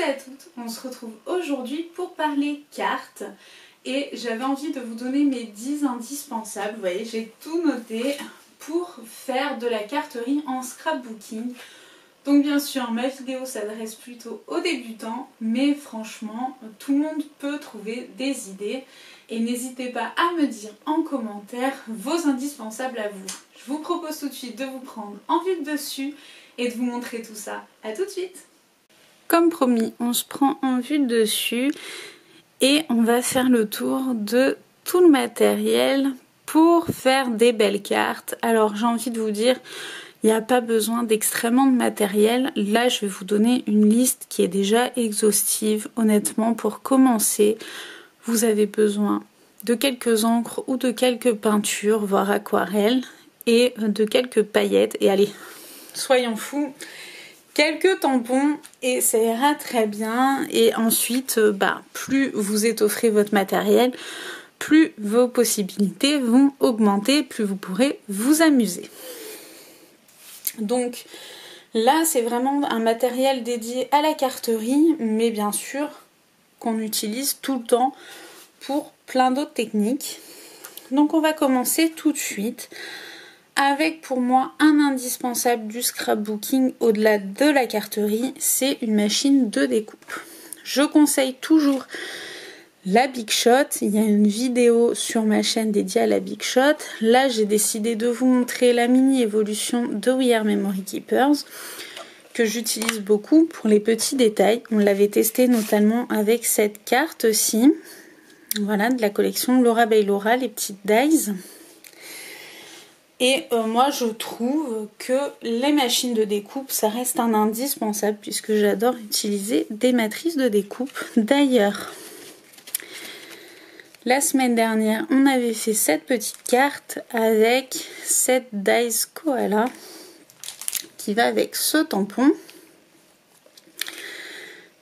à toutes, on se retrouve aujourd'hui pour parler cartes et j'avais envie de vous donner mes 10 indispensables. Vous voyez, j'ai tout noté pour faire de la carterie en scrapbooking. Donc bien sûr, ma vidéo s'adresse plutôt aux débutants, mais franchement, tout le monde peut trouver des idées. Et n'hésitez pas à me dire en commentaire vos indispensables à vous. Je vous propose tout de suite de vous prendre en vue de dessus et de vous montrer tout ça. A tout de suite! Comme promis, on se prend en vue de dessus et on va faire le tour de tout le matériel pour faire des belles cartes. Alors j'ai envie de vous dire, il n'y a pas besoin d'extrêmement de matériel. Là, je vais vous donner une liste qui est déjà exhaustive. Honnêtement, pour commencer, vous avez besoin de quelques encres ou de quelques peintures, voire aquarelles, et de quelques paillettes. Et allez, soyons fous, quelques tampons et ça ira très bien. Et ensuite, plus vous étofferez votre matériel, plus vos possibilités vont augmenter, plus vous pourrez vous amuser. Donc là, c'est vraiment un matériel dédié à la carterie, mais bien sûr qu'on utilise tout le temps pour plein d'autres techniques. Donc on va commencer tout de suite avec pour moi un indispensable du scrapbooking au-delà de la carterie, c'est une machine de découpe. Je conseille toujours la Big Shot. Il y a une vidéo sur ma chaîne dédiée à la Big Shot. Là, j'ai décidé de vous montrer la mini évolution de We Are Memory Keepers que j'utilise beaucoup pour les petits détails. On l'avait testé notamment avec cette carte-ci. Voilà, de la collection Laura by Laura, les petites dies. Et moi, je trouve que les machines de découpe, ça reste un indispensable puisque j'adore utiliser des matrices de découpe. D'ailleurs, la semaine dernière, on avait fait cette petite carte avec cette dies koala qui va avec ce tampon.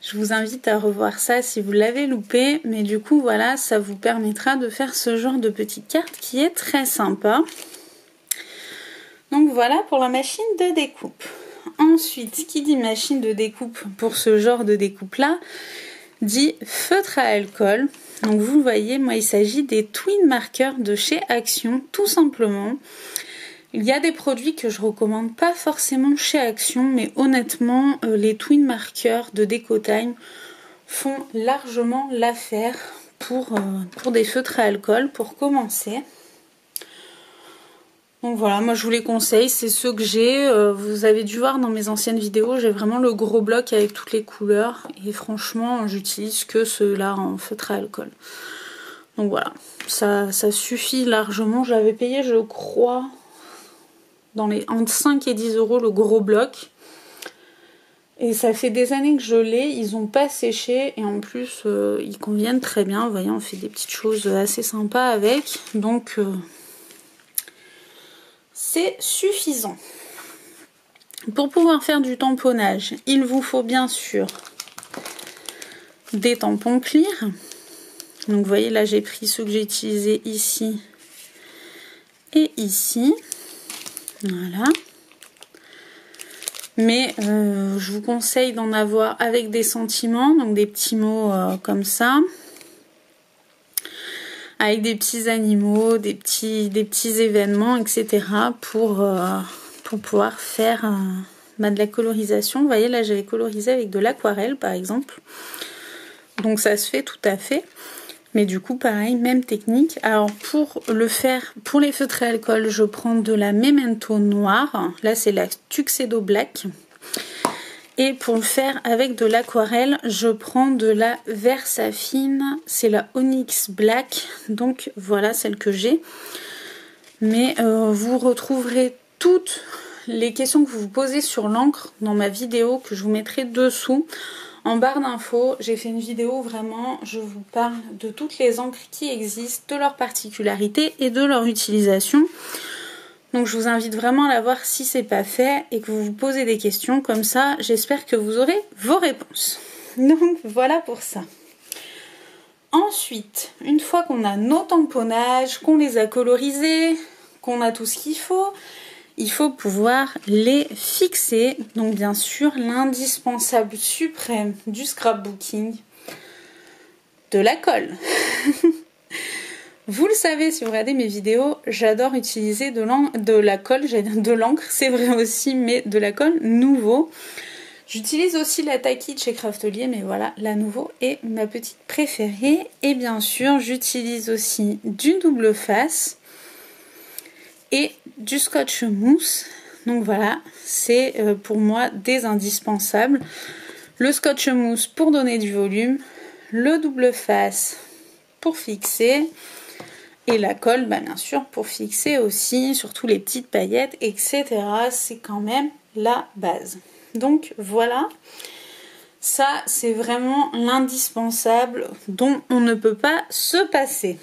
Je vous invite à revoir ça si vous l'avez loupé, mais du coup voilà, ça vous permettra de faire ce genre de petite carte qui est très sympa. Donc voilà pour la machine de découpe. Ensuite, qui dit machine de découpe pour ce genre de découpe là, dit feutre à alcool. Donc vous voyez, moi il s'agit des Twin Markers de chez Action, tout simplement. Il y a des produits que je recommande pas forcément chez Action, mais honnêtement, les Twin Markers de Decotime font largement l'affaire pour des feutres à alcool, pour commencer. Donc voilà, moi je vous les conseille, c'est ceux que j'ai. Vous avez dû voir dans mes anciennes vidéos, j'ai vraiment le gros bloc avec toutes les couleurs. Et franchement, j'utilise que ceux-là en feutre à alcool. Donc voilà, ça suffit largement. J'avais payé, je crois, entre 5 et 10 € le gros bloc. Et ça fait des années que je l'ai, ils n'ont pas séché et en plus ils conviennent très bien. Vous voyez, on fait des petites choses assez sympas avec. Donc c'est suffisant. Pour pouvoir faire du tamponnage, il vous faut bien sûr des tampons clear. Donc vous voyez, là j'ai pris ceux que j'ai utilisés ici et ici. Voilà. Mais je vous conseille d'en avoir avec des sentiments, donc des petits mots comme ça. Avec des petits animaux, des petits événements, etc. pour pouvoir faire de la colorisation. Vous voyez, là j'avais colorisé avec de l'aquarelle par exemple. Donc ça se fait tout à fait. Mais du coup, pareil, même technique. Alors pour le faire, pour les feutres à alcool, je prends de la Memento noire. Là, c'est la Tuxedo Black. Et pour le faire avec de l'aquarelle, je prends de la Versafine. C'est la Onyx Black. Donc voilà celle que j'ai. Mais vous retrouverez toutes les questions que vous vous posez sur l'encre dans ma vidéo que je vous mettrai dessous. En barre d'infos, j'ai fait une vidéo où vraiment je vous parle de toutes les encres qui existent, de leurs particularités et de leur utilisation. Donc je vous invite vraiment à la voir si c'est pas fait et que vous vous posez des questions. Comme ça, j'espère que vous aurez vos réponses. Donc voilà pour ça. Ensuite, une fois qu'on a nos tamponnages, qu'on les a colorisés, qu'on a tout ce qu'il faut, il faut pouvoir les fixer. Donc bien sûr, l'indispensable suprême du scrapbooking, de la colle. Vous le savez si vous regardez mes vidéos, j'adore utiliser de la colle, de l'encre, c'est vrai aussi, mais de la colle nouveau. J'utilise aussi la Tacky chez Craftelier, mais voilà, la nouveau est ma petite préférée. Et bien sûr, j'utilise aussi du double face et du scotch mousse. Donc voilà, c'est pour moi des indispensables. Le scotch mousse pour donner du volume, le double face pour fixer et la colle, bah, bien sûr, pour fixer aussi, surtout les petites paillettes, etc. C'est quand même la base. Donc voilà, ça c'est vraiment l'indispensable dont on ne peut pas se passer.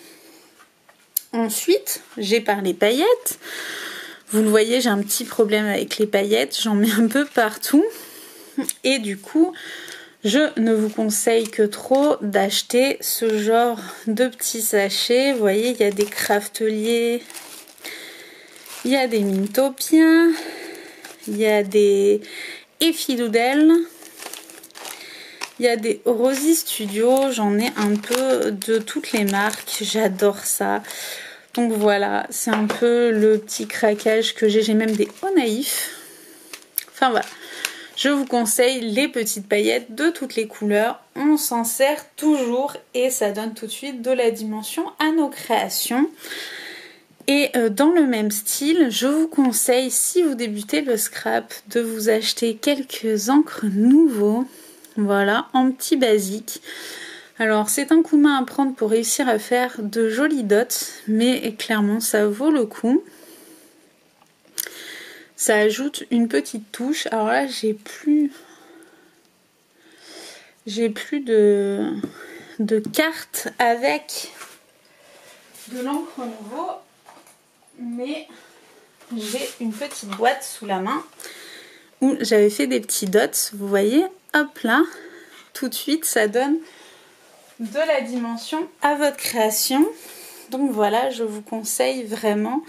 Ensuite, j'ai parlé paillettes. Vous le voyez, j'ai un petit problème avec les paillettes, j'en mets un peu partout. Et du coup, je ne vous conseille que trop d'acheter ce genre de petits sachets. Vous voyez, il y a des Craftelier, il y a des Mintopia, il y a des Effidoodle, il y a des Rosy Studio, j'en ai un peu de toutes les marques, j'adore ça. Donc voilà, c'est un peu le petit craquage que j'ai même des hauts naïfs. Enfin voilà, je vous conseille les petites paillettes de toutes les couleurs, on s'en sert toujours et ça donne tout de suite de la dimension à nos créations. Et dans le même style, je vous conseille, si vous débutez le scrap, de vous acheter quelques encres nouveaux, voilà, en petit basique. Alors c'est un coup de main à prendre pour réussir à faire de jolis dots, mais clairement ça vaut le coup. Ça ajoute une petite touche. Alors là j'ai plus de cartes avec de l'encre nouveau. Mais j'ai une petite boîte sous la main où j'avais fait des petits dots, vous voyez, hop là, tout de suite ça donne de la dimension à votre création. Donc voilà, je vous conseille vraiment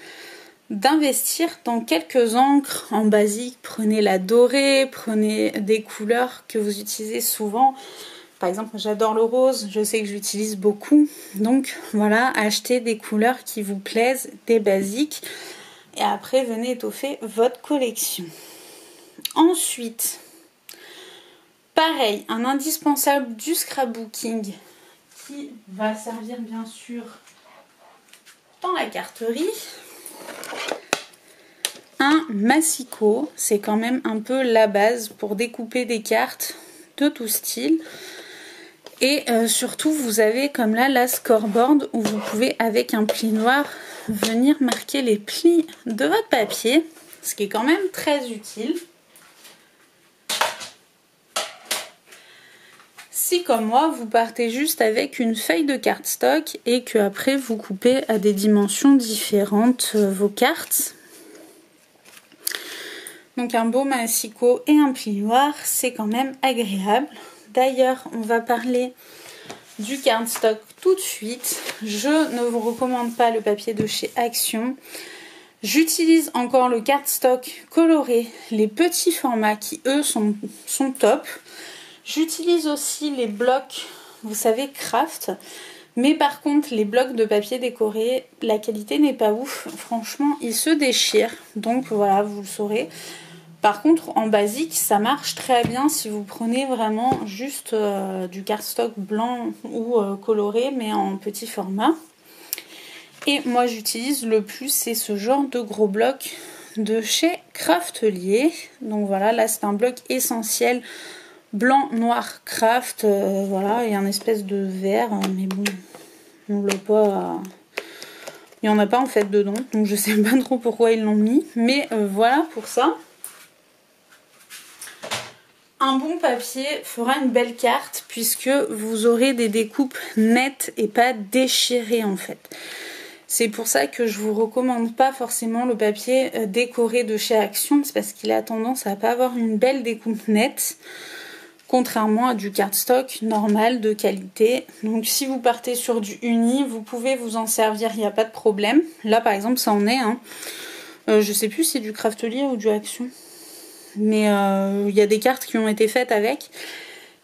d'investir dans quelques encres en basique. Prenez la dorée, prenez des couleurs que vous utilisez souvent. Par exemple, j'adore le rose, je sais que je l'utilise beaucoup. Donc voilà, achetez des couleurs qui vous plaisent, des basiques. Et après, venez étoffer votre collection. Ensuite, pareil, un indispensable du scrapbooking qui va servir bien sûr dans la carterie. Un massicot, c'est quand même un peu la base pour découper des cartes de tout style. Et surtout, vous avez comme là la scoreboard où vous pouvez, avec un pli noir, venir marquer les plis de votre papier, ce qui est quand même très utile. Si comme moi, vous partez juste avec une feuille de cardstock et que après vous coupez à des dimensions différentes vos cartes. Donc un beau massicot et un pli noir, c'est quand même agréable. D'ailleurs, on va parler du cardstock tout de suite. Je ne vous recommande pas le papier de chez Action. J'utilise encore le cardstock coloré, les petits formats qui eux sont top. J'utilise aussi les blocs, vous savez, craft. Mais par contre, les blocs de papier décoré, la qualité n'est pas ouf. Franchement, ils se déchirent. Donc voilà, vous le saurez. Par contre, en basique, ça marche très bien si vous prenez vraiment juste du cardstock blanc ou coloré, mais en petit format. Et moi, j'utilise le plus, c'est ce genre de gros bloc de chez Craftelier. Donc voilà, là, c'est un bloc essentiel blanc, noir, craft. Voilà, et un espèce de vert, mais bon, on ne l'a pas... Il n'y en a pas en fait dedans, donc je sais pas trop pourquoi ils l'ont mis. Mais voilà pour ça. Un bon papier fera une belle carte puisque vous aurez des découpes nettes et pas déchirées en fait. C'est pour ça que je vous recommande pas forcément le papier décoré de chez Action, c'est parce qu'il a tendance à pas avoir une belle découpe nette, contrairement à du cardstock normal de qualité. Donc si vous partez sur du uni, vous pouvez vous en servir, il n'y a pas de problème. Là par exemple ça en est, hein. Je sais plus si c'est du Craftelier ou du Action. Mais il y a des cartes qui ont été faites avec.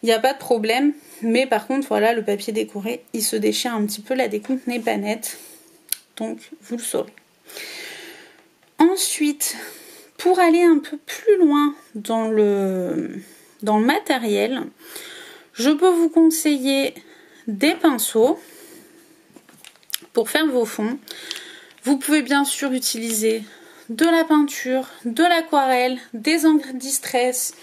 Il n'y a pas de problème. Mais par contre, voilà, le papier décoré, il se déchire un petit peu. La découpe n'est pas nette. Donc, vous le saurez. Ensuite, pour aller un peu plus loin dans le matériel, je peux vous conseiller des pinceaux pour faire vos fonds. Vous pouvez bien sûr utiliser de la peinture, de l'aquarelle, des encres distress,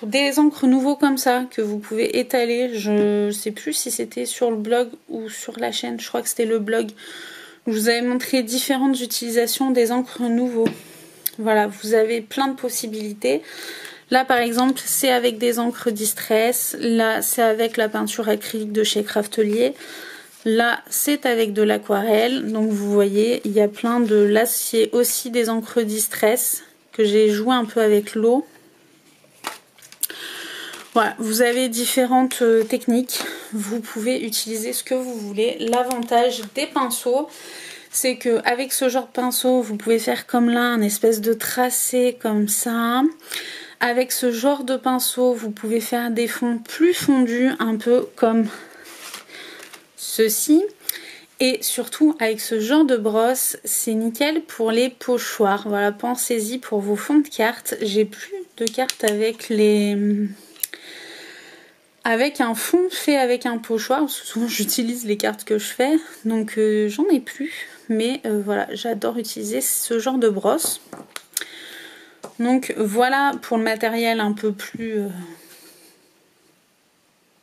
des encres nouveaux comme ça que vous pouvez étaler. Je sais plus si c'était sur le blog ou sur la chaîne, je crois que c'était le blog. Je vous avais montré différentes utilisations des encres nouveaux. Voilà, vous avez plein de possibilités. Là par exemple c'est avec des encres distress, là c'est avec la peinture acrylique de chez Craftelier, là c'est avec de l'aquarelle. Donc vous voyez il y a plein de... Là c'est aussi des encres distress que j'ai joué un peu avec l'eau. Voilà, vous avez différentes techniques, vous pouvez utiliser ce que vous voulez. L'avantage des pinceaux, c'est que avec ce genre de pinceau, vous pouvez faire comme là, un espèce de tracé comme ça. Avec ce genre de pinceau, vous pouvez faire des fonds plus fondus, un peu comme ceci. Et surtout, avec ce genre de brosse, c'est nickel pour les pochoirs. Voilà, pensez-y pour vos fonds de cartes. J'ai plus de cartes avec un fond fait avec un pochoir, parce que souvent j'utilise les cartes que je fais, donc j'en ai plus, mais voilà, j'adore utiliser ce genre de brosse. Donc voilà pour le matériel un peu plus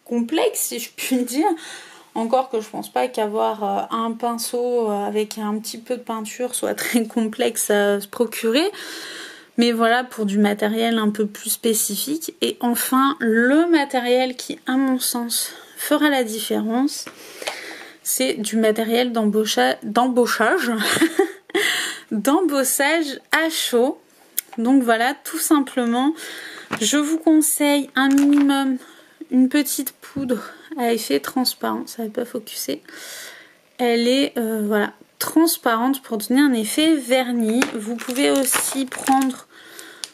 complexe, si je puis dire. Encore que je pense pas qu'avoir un pinceau avec un petit peu de peinture soit très complexe à se procurer. Mais voilà pour du matériel un peu plus spécifique. Et enfin, le matériel qui, à mon sens, fera la différence, c'est du matériel d'embossage à chaud. Donc voilà, tout simplement, je vous conseille un minimum, une petite poudre à effet transparent. Ça va pas focuser. Elle est, voilà, transparente pour donner un effet vernis. Vous pouvez aussi prendre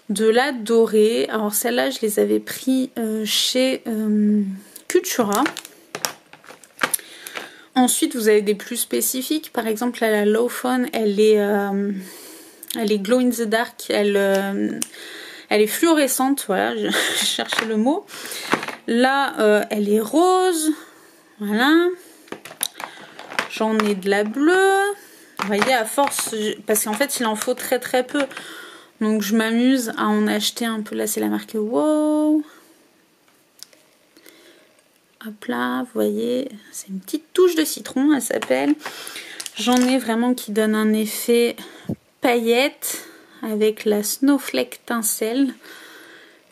de la dorée. Alors celle-là, je les avais pris chez Cultura. Ensuite, vous avez des plus spécifiques. Par exemple, là, la Low Phone, elle est glow in the dark. Elle est fluorescente. Voilà, je cherchais le mot. Là, elle est rose. Voilà. J'en ai de la bleue. Vous voyez, à force, parce qu'en fait, il en faut très très peu. Donc, je m'amuse à en acheter un peu. Là, c'est la marque Wow. Hop là, vous voyez, c'est une petite touche de citron, elle s'appelle. J'en ai vraiment qui donne un effet paillette avec la Snowflake Tinsel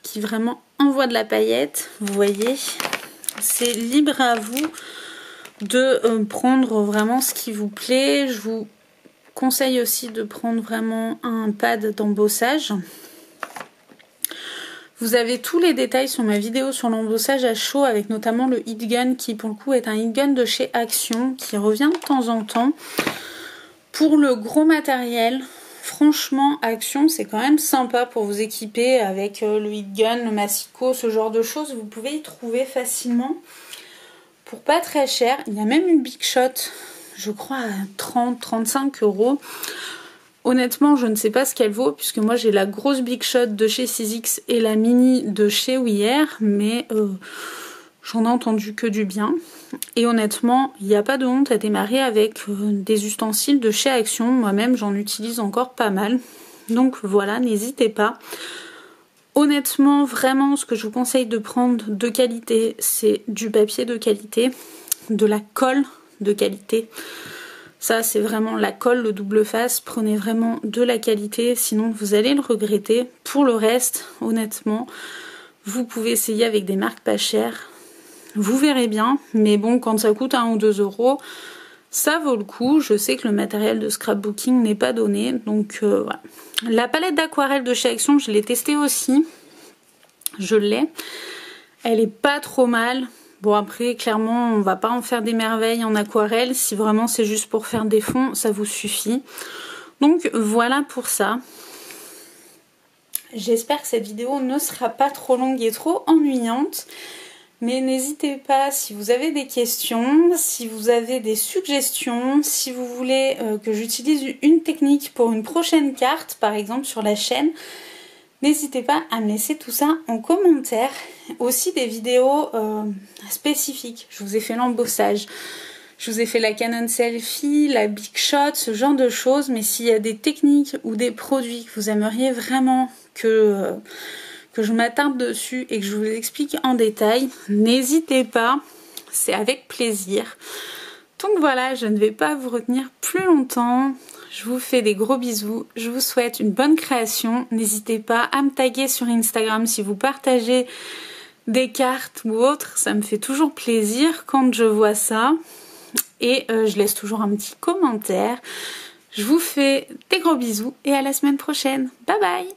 qui vraiment envoie de la paillette. Vous voyez, c'est libre à vous de prendre vraiment ce qui vous plaît. Je vous conseille aussi de prendre vraiment un pad d'embossage. Vous avez tous les détails sur ma vidéo sur l'embossage à chaud avec notamment le heat gun qui pour le coup est un heat gun de chez Action qui revient de temps en temps. Pour le gros matériel, franchement Action c'est quand même sympa pour vous équiper avec le heat gun, le massicot, ce genre de choses. Vous pouvez y trouver facilement pour pas très cher. Il y a même une Big Shot, je crois à 30-35 €. Honnêtement, je ne sais pas ce qu'elle vaut, puisque moi j'ai la grosse Big Shot de chez Sizzix et la mini de chez Ouillère, mais j'en ai entendu que du bien. Et honnêtement, il n'y a pas de honte à démarrer avec des ustensiles de chez Action. Moi-même, j'en utilise encore pas mal. Donc voilà, n'hésitez pas. Honnêtement, vraiment, ce que je vous conseille de prendre de qualité, c'est du papier de qualité, de la colle de qualité. Ça, c'est vraiment la colle, le double face. Prenez vraiment de la qualité, sinon vous allez le regretter. Pour le reste, honnêtement, vous pouvez essayer avec des marques pas chères. Vous verrez bien, mais bon, quand ça coûte 1 ou 2 €, ça vaut le coup. Je sais que le matériel de scrapbooking n'est pas donné, donc voilà. La palette d'aquarelle de chez Action, je l'ai testée aussi. Je l'ai. Elle est pas trop mal. Bon après clairement on va pas en faire des merveilles en aquarelle, si vraiment c'est juste pour faire des fonds ça vous suffit. Donc voilà pour ça. J'espère que cette vidéo ne sera pas trop longue et trop ennuyante. Mais n'hésitez pas si vous avez des questions, si vous avez des suggestions, si vous voulez que j'utilise une technique pour une prochaine carte, par exemple sur la chaîne, n'hésitez pas à me laisser tout ça en commentaire. Aussi des vidéos spécifiques. Je vous ai fait l'embossage, je vous ai fait la Canon Selfie, la Big Shot, ce genre de choses. Mais s'il y a des techniques ou des produits que vous aimeriez vraiment que je m'attarde dessus et que je vous explique en détail, n'hésitez pas, c'est avec plaisir. Donc voilà, je ne vais pas vous retenir plus longtemps. Je vous fais des gros bisous, je vous souhaite une bonne création. N'hésitez pas à me taguer sur Instagram si vous partagez des cartes ou autres, ça me fait toujours plaisir quand je vois ça. Et je laisse toujours un petit commentaire. Je vous fais des gros bisous et à la semaine prochaine. Bye bye!